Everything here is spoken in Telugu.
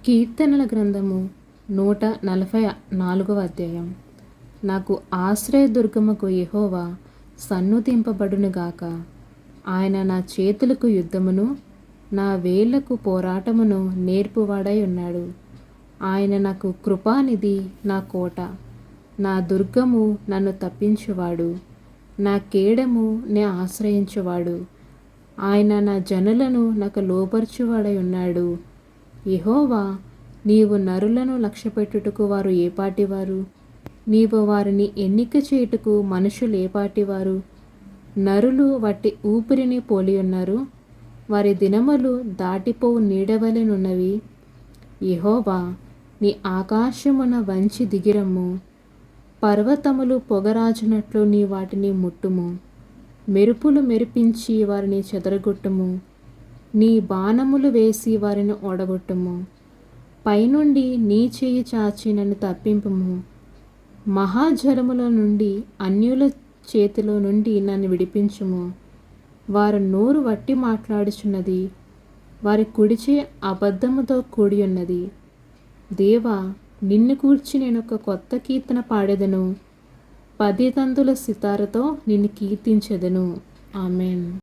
కీర్తనల గ్రంథము 144వ అధ్యాయం. నాకు ఆశ్రయదుర్గముకు యెహోవా సన్నుతింపబడునుగాక. ఆయన నా చేతులకు యుద్ధమును నా వేళ్లకు పోరాటమును నేర్పువాడై ఉన్నాడు. ఆయన నాకు కృపానిధి, నా కోట, నా దుర్గము, నన్ను తప్పించువాడు, నా కేడము, నే ఆశ్రయించువాడు. ఆయన నా జనులను నాకు లోబర్చువాడై ఉన్నాడు. యెహోవా, నీవు నరులను లక్ష్యపెట్టుటకు వారు ఏపాటివారు? నీవు వారిని ఎన్నిక చేయుటకు మనుషులు ఏపాటివారు? నరులు వట్టి ఊపిరిని పోలియున్నారు, వారి దినములు దాటిపోవు నీడవలెనున్నవి. యెహోవా, నీ ఆకాశమున వంచి దిగిరమ్ము. పర్వతములు పొగరాజునట్లు నీ వాటిని ముట్టుము. మెరుపులు మెరిపించి వారిని చెదరగొట్టుము. నీ బాణములు వేసి వారిని ఓడగొట్టుము. పైనుండి నీ చెయ్యి చాచి నన్ను తప్పింపుము. మహాజలముల నుండి, అన్యుల చేతిలో నుండి నన్ను విడిపించుము. వారు నోరు వట్టి మాట్లాడుచున్నది, వారి కుడిచే అబద్ధముతో కూడి ఉన్నది. దేవా, నిన్ను కూర్చి నేనొక కొత్త కీర్తన పాడెదను. 10 తంతుల సితారతో నిన్ను కీర్తించెదను. ఆమేన్.